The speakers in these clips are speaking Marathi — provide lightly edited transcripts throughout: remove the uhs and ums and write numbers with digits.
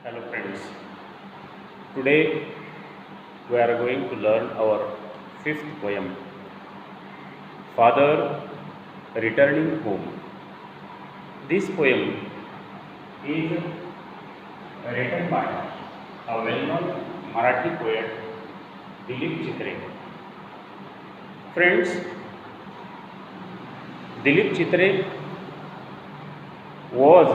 Hello friends. Today we are going to learn our fifth poem, Father Returning Home. This poem is written by a well-known Marathi poet, Dilip Chitre. Friends, Dilip Chitre was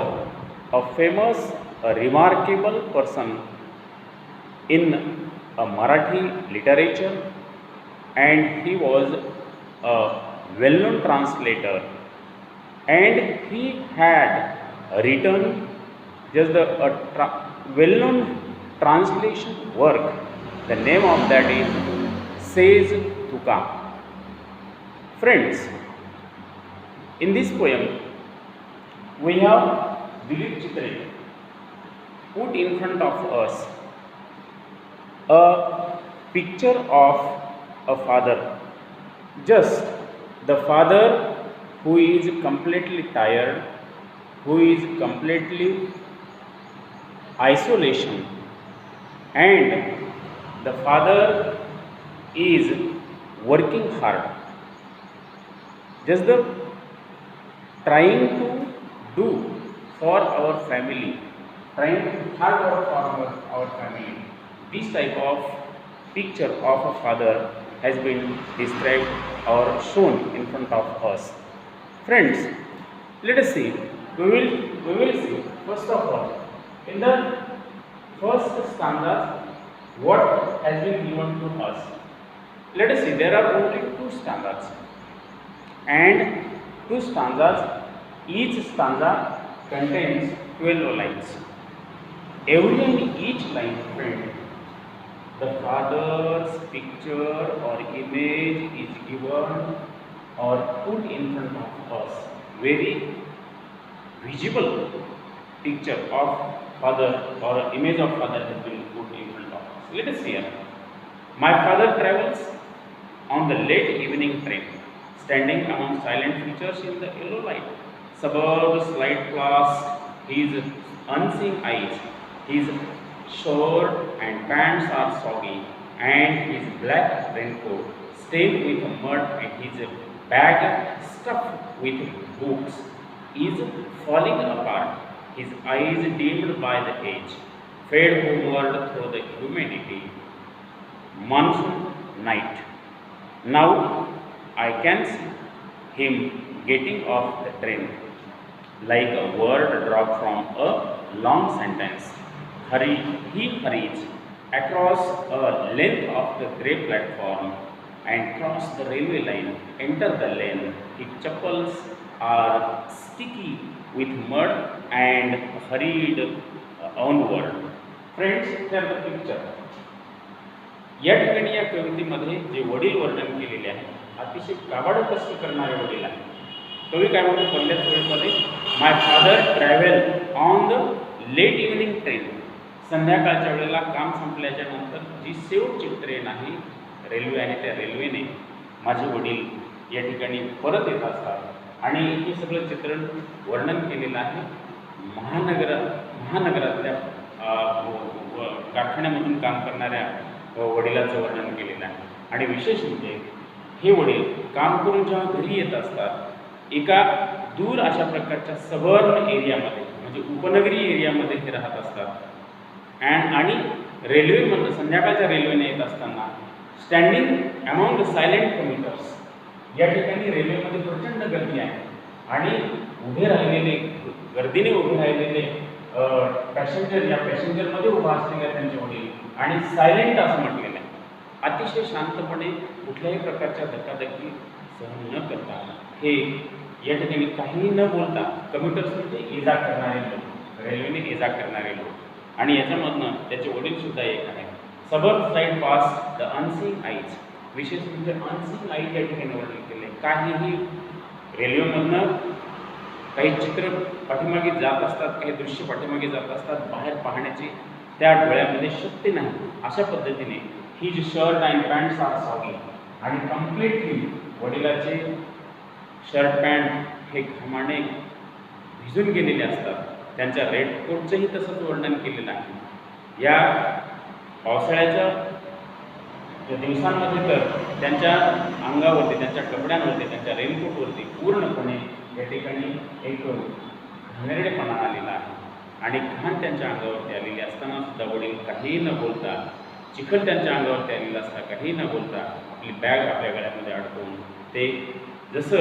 a famous, a remarkable person in a Marathi literature, and he was a well-known translator, and he had written just well-known translation work. The name of that is Says Tuka. Friends, in this poem we have Dilip Chitre put in front of us a picture of a father. Just the father who is completely tired, who is completely isolation, and the father is working hard. Just the trying to do for our family, trying to hard work for our family. This type of picture of a father has been described or shown in front of us. Friends, let us see. We will see first of all in the first stanza what has been given to us. Let us see. There are only two stanzas and two stanzas. Each stanza contains 12 lines. Every and each line, friend, the father's picture or image is given or put in front of us. Very visible picture of father or image of father has been put in front of us. Let us see here. My father travels on the late evening train, standing among silent features in the yellow light. Suburbs light past his unseeing eyes. His shirt and pants are soggy, and his black raincoat stained with mud, and his bag stuffed with books is falling apart. His eyes dimmed by the age, fade homeward through the humidity. Monsoon night. Now I can see him getting off the train like a word dropped from a long sentence. He hurries across a length of the grey platform and cross the railway line, enter the lane. His chappals are sticky with mud and hurried onward. Friends, here the picture. या ठिकाणी या कवितेमध्ये जे वडील वर्णन केलेले आहे अतिशय काबाड कष्ट करणारे वडील आहे. कवी काय म्हणतो पहिल्याच ओळीमध्ये, my father travel on the late evening train. संध्याकाळच्या वेळेला काम संपल्याच्या नंतर जी शेवटची ट्रेन आहे, रेल्वे आहे, त्या रेल्वेने माझे वडील या ठिकाणी परत येत असतात. आणि हे सगळं चित्रण वर्णन केलेलं आहे महानगरातल्या कारखान्यामधून काम करणाऱ्या वडिलांचं वर्णन केलेलं आहे. आणि विशेष म्हणजे हे वडील काम करून जेव्हा घरी येत असतात, एका दूर अशा प्रकारच्या सबर्बन एरियामध्ये म्हणजे उपनगरी एरियामध्ये हे राहत असतात. आणि रेल्वेमधनं संध्याकाळच्या रेल्वेने येत असताना standing among the silent commutators, या ठिकाणी रेल्वेमध्ये प्रचंड गर्दी आहे आणि उभे राहिलेले गर्दीने उभे राहिलेले पॅसेंजर, या पॅसेंजरमध्ये उभा असलेल्या त्यांचे वडील आणि सायलेंट असं म्हटलेलं आहे. अतिशय शांतपणे कुठल्याही प्रकारच्या धक्काधक्की सहन न करता हे या ठिकाणी काहीही न बोलता, कम्युटर्स म्हणजे इजा करणारे लोक, रेल्वेने इजा करणारे लोक, आणि याच्यामधनं त्याचे वडीलसुद्धा एक आहे. Suburb side pass the unseeing eyes. विशेष म्हणजे अनसीइंग आईज या ठिकाणी वर्णन केले. काहीही रेल्वेमधनं काही चित्र पाठीमागे जात असतात, काही दृश्य पाठीमागे जात असतात, बाहेर पाहण्याची त्या डोळ्यामध्ये शक्ती नाही. अशा पद्धतीने ही जी shirt and pants are soggy, आणि कम्प्लिटली वडिलाचे शर्ट पॅन्ट हे घामाने भिजून गेलेले असतात. त्यांच्या रेनकोटचंही तसंच वर्णन केलेलं आहे. या पावसाळ्याच्या दिवसांमध्ये तर त्यांच्या अंगावरती, त्यांच्या कपड्यांवरती, त्यांच्या रेनकोटवरती पूर्णपणे या ठिकाणी एक घाणेरडेपणा आलेला आहे आणि घाण त्यांच्या अंगावरती आलेली असताना सुद्धा वडील काहीही न बोलता, चिखल त्यांच्या अंगावरती आलेला असता काहीही न बोलता आपली बॅग आपल्या गळ्यामध्ये अडकवून ते जसं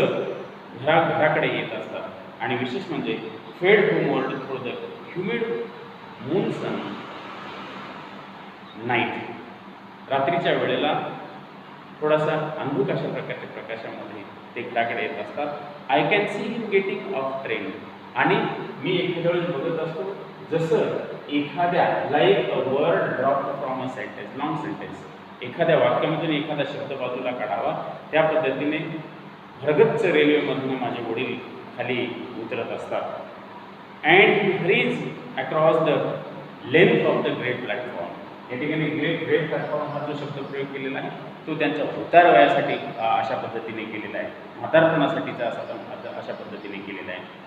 घराकडे येत असतात. आणि विशेष म्हणजे fade homeward through the humid moon sun night, रात्रीच्या वेळेला थोडासा अंधुक अशा प्रकारच्या प्रकाशामध्ये ते घराकडे येत असतात. I can see him getting off train. आणि मी एखाद्या वेळेस बघत असतो जसं एखाद्या like a word drop from a sentence, long sentence, एखाद्या वाक्यामधून एखादा शब्द बाजूला काढावा त्या पद्धतीने भरगच्च रेल्वेमधून माझे वडील खाली उतरत असतात. And he hurries across the length of the great platform. या ठिकाणी ग्रेट प्लॅटफॉर्म हा जो शब्द प्रयोग केलेला आहे तो त्यांच्या उतार वयासाठी अशा पद्धतीने केलेला आहे, म्हातारपणासाठीचा अशा पद्धतीने केलेला आहे.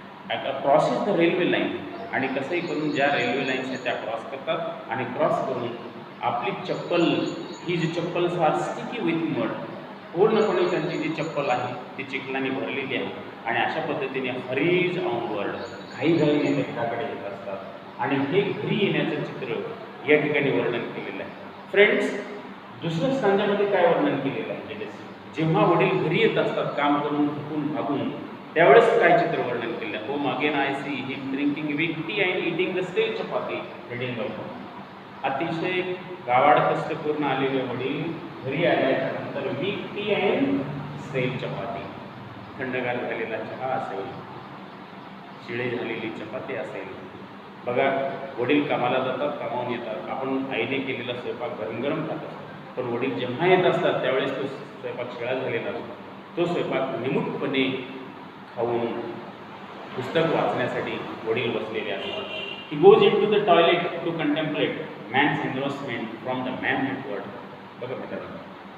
Crosses the railway line. आणि कसंही करून ज्या रेल्वे लाईन्स आहेत त्या क्रॉस करतात आणि क्रॉस करून आपली चप्पल, ही जी चप्पल आर स्टिकी विथ मड, पूर्णपणे त्यांची जी चप्पल आहे ती चिखलाने भरलेली आहे आणि अशा पद्धतीने हरीज ऑनवर्ड, घाईघाईने ते घराकडे येत असतात. आणि हे घरी येण्याचं चित्र या ठिकाणी वर्णन केलेलं आहे. फ्रेंड्स, दुसऱ्या स्टांजामध्ये काय वर्णन केलेलं आहे? जेव्हा वडील घरी येत असतात काम करून थकून भागून, त्यावेळेस काय चित्र वर्णन केलं आहे? Home again I see him drinking weak tea and eating the stale chapati reading the book. अतिशय गावाड कष्टपूर्ण आलेले वडील घरी आल्याच्या नंतर वीक टी अँड स्टेल चपाती, थंडगार झालेला चहा असेल, शिळे झालेली चपाती असेल. बघा, वडील कामाला जातात, कामावून येतात, आपण आईने केलेला स्वयंपाक गरम गरम खात असतो. पण वडील जेव्हा येत असतात त्यावेळेस तो स्वयंपाक शिळा झालेला असतो. तो स्वयंपाक निमूटपणे खाऊन पुस्तक वाचण्यासाठी वडील बसलेले असतात. He goes in to the toilet to contemplate man's investment from the man made world. बघा मित्रांनो,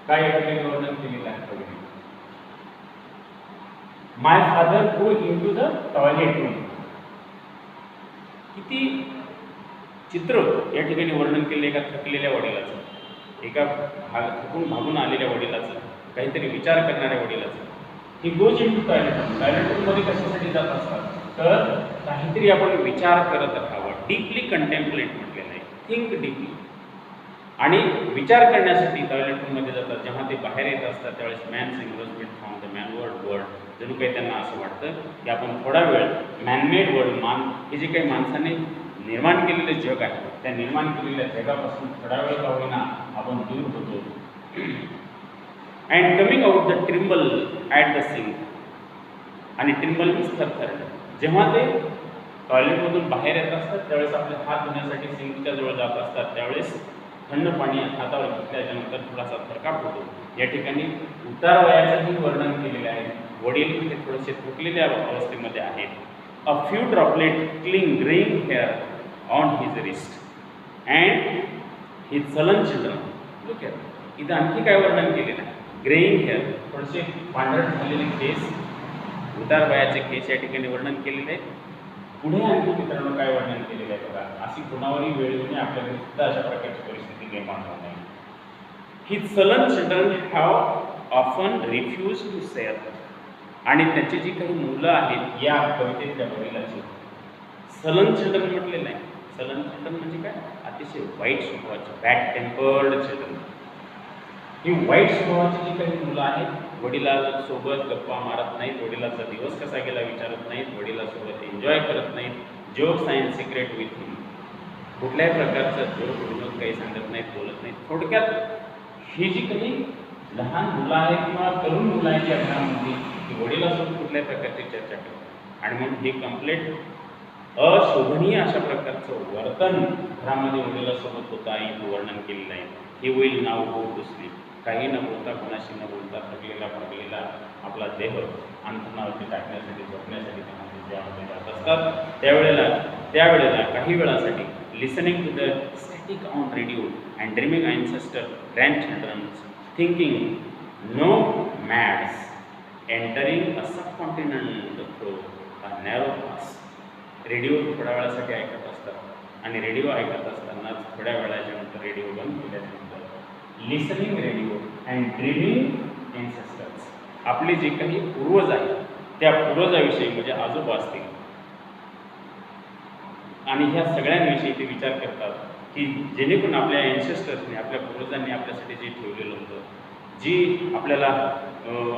काय या ठिकाणी वर्णन केलेलं आहे? My father go in to the toilet room. किती चित्र या ठिकाणी वर्णन केलं एका थकलेल्या वडिलाचं, एका थकून भागून आलेल्या वडिलाचं, काहीतरी विचार करणाऱ्या वडिलाचं. He goes in to toilet room. Toilet रूममध्ये कशासाठी जात असतात? तर काहीतरी आपण विचार करत राहावं. डीपली कंटेम्पलेट म्हटलेलं आहे, थिंक डीपली. आणि विचार करण्यासाठी टॉयलेट रूममध्ये जातात. जेव्हा ते बाहेर येत असतात त्यावेळेस man's investment from the man world, जणू काही त्यांना असं वाटतं की आपण थोडा वेळ मॅनमेड वर्ल्ड, हे जे काही माणसाने निर्माण केलेलं जग आहे त्या निर्माण केलेल्या जगापासून थोडा वेळ का होईना आपण दूर होतो. And coming out the tremble at the sink. आणि ट्रिम्बल मीन्स थरथरणे. जेव्हा ते टॉयलेटमधून बाहेर येत असतात त्यावेळेस आपले हात धुण्यासाठी सिंकच्या जवळ जात असतात त्यावेळेस थंड पाणी हातावर घेतल्याच्यानंतर थोडासा थरकाप होतो. या ठिकाणी उतार वयाचंही वर्णन केलेले आहे. वडील ते थोडेसे थकलेल्या अवस्थेमध्ये आहेत. A few droplet cling greying hair on his wrist and his sullen children. Look at, इथं आणखी काय वर्णन केलेलं आहे? ग्रेइंग हेअर, थोडेसे पांढरट झालेले केस, उतार वयाचे केस या ठिकाणी वर्णन केलेले आहे. पुढे आणखी मित्रांनो काय वर्णन केलेलं आहे बघा. अशी कुणावरही वेळ येऊन आपल्याकडे सुद्धा अशा प्रकारची परिस्थिती निर्माण होणार नाही. His sullen children have often refuse to share. आणि त्याची जी काही मुलं आहेत या कवितेतल्या वडिलाची सलन चिल्ड्रन म्हटलेलं आहे. सलन चिल्ड्रन म्हणजे काय? अतिशय वाईट स्वभावाची, बॅड टेम्पर्ड चिल्ड्रन. ही वाईट स्वभावाची जी काही मुलं आहेत वडिलांसोबत गप्पा मारत नाहीत, वडिलांचा दिवस कसा गेला विचारत नाहीत, वडिलांसोबत एन्जॉय करत नाहीत, जोक्स अँड सिक्रेट विथ हिम. कुठल्याही प्रकारचं जोक विनोद काही सांगत नाहीत, बोलत नाहीत. थोडक्यात ही जी काही लहान मुलं आहेत किंवा तरुण मुलं आहेत या घरामध्ये ती वडिलांसोबत कुठल्याही प्रकारची चर्चा करतात. आणि मग हे कम्प्लीट अशोभनीय अशा प्रकारचं वर्तन घरामध्ये वडिलांसोबत होतं आहे हे वर्णन केलेलं आहे. He will now go to sleep. काही न बोलता, कोणाशी न बोलता थकलेला भागलेला आपला देह अंथरुणावरती टाकण्यासाठी, झोपण्यासाठी त्यामध्ये जात असतात. त्यावेळेला काही वेळासाठी listening to the static on radio and dreaming ancestor grandchildrens thinking nomads entering a subcontinent through a narrow pass. Radio थोड्या वेळासाठी ऐकत असतात आणि रेडिओ ऐकत असतानाच थोड्या वेळाच्या नंतर रेडिओ बंद केल्यानंतर listening radio and dreaming ancestors, आपले जे काही पूर्वज आहेत त्या पूर्वजाविषयी म्हणजे आजोबा असतील आणि ह्या सगळ्यांविषयी ते विचार करतात की जेणेकरून आपल्या एन्सेस्टर्सने, आपल्या पूर्वजांनी आपल्यासाठी जे ठेवलेलं होतं, जी आपल्याला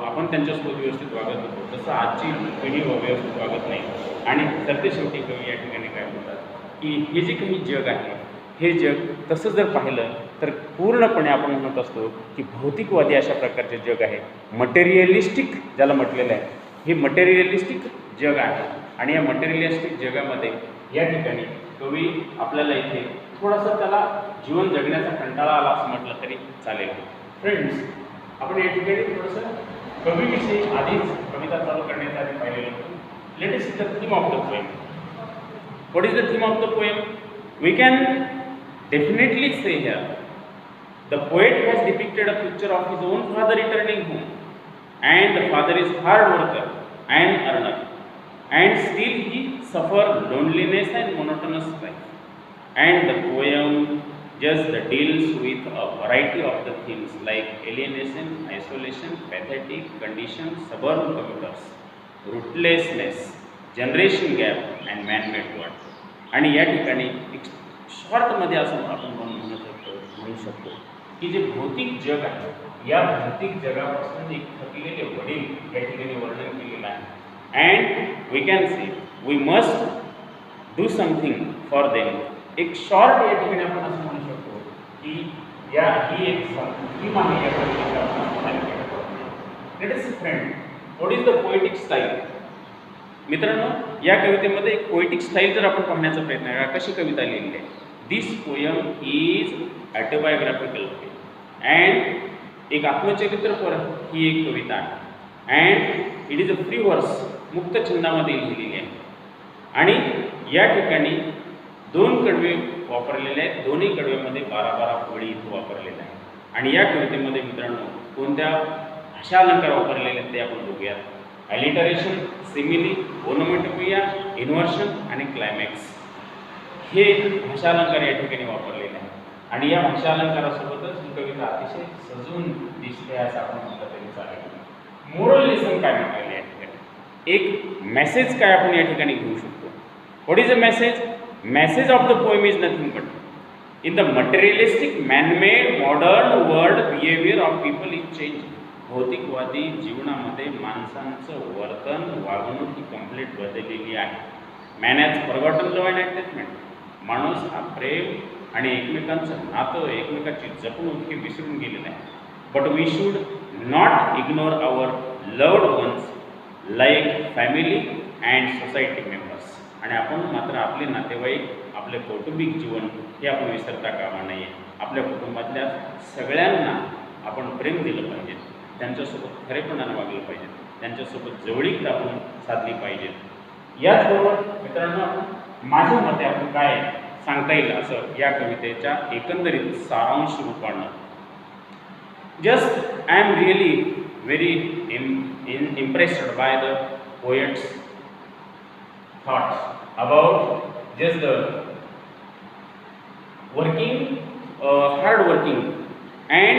आपण त्यांच्यासोबत व्यवस्थित वागत होतो तसं आजची पिढी व्यवस्थित वागत नाही. आणि सरते शेवटी कवी या ठिकाणी काय म्हणतात की हे जे काही जग आहे हे जग तसं जर पाहिलं तर पूर्णपणे आपण म्हणत असतो की भौतिकवादी अशा प्रकारचे जग आहे, मटेरियलिस्टिक ज्याला म्हटलेलं आहे, हे मटेरियलिस्टिक जग आहे. आणि या मटेरियलिस्टिक जगामध्ये या ठिकाणी कवी आपल्याला इथे थोडासा त्याला जीवन जगण्याचा कंटाळा आला असं म्हटलं तरी चालेल. फ्रेंड्स, आपण या ठिकाणी थोडंसं कवीविषयी आधीच कविता चालू करण्याच्या आधी पाहिलेलं होतं. Let us see the theme of the poem. What is the theme of the poem? We can definitely say here the poet has depicted a picture of his own father returning home, and the father is hard worker and earner, and still he suffer loneliness and monotonous life. And the poem just deals with a variety of the themes like alienation, isolation, pathetic condition, suburban commuters, rootlessness, generation gap and man-made world. आणि या ठिकाणी शॉर्टमध्ये असं आपण म्हणू शकतो की जे भौतिक जग आहे या भौतिक जगापासून एक थकलेले वडील या ठिकाणी वर्णन केलेलं आहे. And we can say we must do something for them. एक शॉर्ट या ठिकाणी आपण असं म्हणू शकतो की या ही एक थीम आहे या कवितेची. Let us see friend, what is the poetic style? मित्रांनो, या कवितेमध्ये एक पोएटिक स्टाईल जर आपण पाहण्याचा प्रयत्न करा, कशी कविता लिहिली आहे. दिस पोयम इज ऑटोबायोग्राफिकल अँड एक आत्मचरित्रपर ही एक कविता आहे. And it is a free वर्स, मुक्त छंदामध्ये लिहिलेली आहे. आणि या ठिकाणी 2 कडवे वापरलेले आहेत, दोन्ही कडव्यामध्ये 12-12 ओळी इथं वापरलेल्या आहेत. आणि या कवितेमध्ये मित्रांनो कोणत्या भाषा अलंकार वापरलेले आहेत ते आपण बघूयात. ॲलिटरेशन, सिमिली, ओनोमॅटोपिया, इन्व्हर्शन आणि क्लायमॅक्स हे भाषा अलंकार या ठिकाणी वापरलेले आहे. आणि या भाषा अलंकारासोबतच ही कविता अतिशय सजून दिसते असं आपण म्हटलं तरी चालेल. मोरल लेसन काय म्हणाले या ठिकाणी, एक मेसेज काय आपण या ठिकाणी घेऊ शकतो. What is a message? Message of the poem is nothing but in the materialistic man-made modern world behaviour of people is change. भौतिकवादी जीवनामध्ये माणसांचं वर्तन, वागणूक ही कंप्लीट बदललेली आहे. Man has forgotten love and attachment. माणूस हा प्रेम आणि एकमेकांचं नातं, एकमेकांची जपणूक हे विसरून गेलेलं आहे. But we should not ignore our loved ones like family and society members. आणि आपण मात्र आपले नातेवाईक, आपले कौटुंबिक जीवन हे आपण विसरता कामा नये. आपल्या कुटुंबातल्या सगळ्यांना आपण प्रेम दिलं पाहिजे, त्यांच्यासोबत खरेपणानं वागलं पाहिजे, त्यांच्यासोबत जवळीकता आपण साधली पाहिजे. याचबरोबर मित्रांनो, आपण माझ्या मते आपण काय सांगता येईल असं या कवितेच्या एकंदरीत सारांश रूपानं, just I am really very impressed by the poet's thoughts about just the working, hard working, and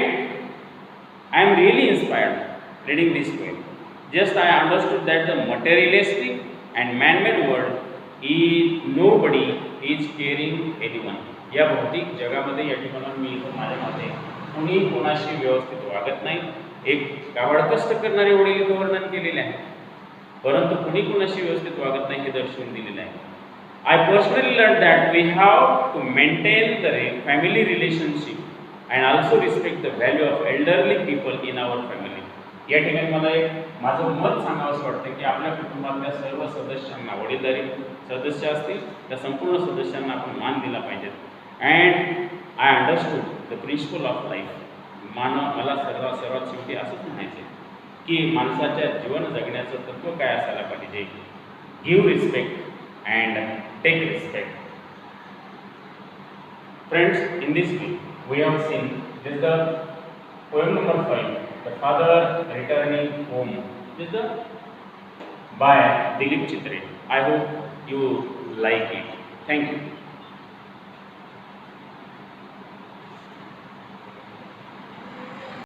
I am really inspired reading this poem. Just I understood that the materialistic and man-made world is nobody is caring anyone. या भौतिक जगामध्ये या ठिकाणी मी माझ्या मते कुणी कोणाशी व्यवस्थित वागत नाही. एक कावड कष्ट करणारे वडील इथं वर्णन केलेले आहे, परंतु कुणी कोणाशी व्यवस्थित वागत नाही हे दर्शवून दिलेलं आहे. I personally learned that we have to maintain the family relationship and also respect the value of elderly people in our family. या ठिकाणी मला एक माझं मत सांगावंसं वाटतं की आपल्या कुटुंबातल्या सर्व सदस्यांना, वडीलधारी सदस्य असतील त्या संपूर्ण सदस्यांना आपण मान दिला पाहिजे. And I understood the principle of life. मला सर्वात शेवटी असंच म्हणायचं की माणसाच्या जीवन जगण्याचं तत्त्व काय असायला पाहिजे. Give respect and take respect. Friends, in this we have seen this the poem number 5, The Father Returning Home. This is by Dilip Chitre. I hope you like it. Thank you.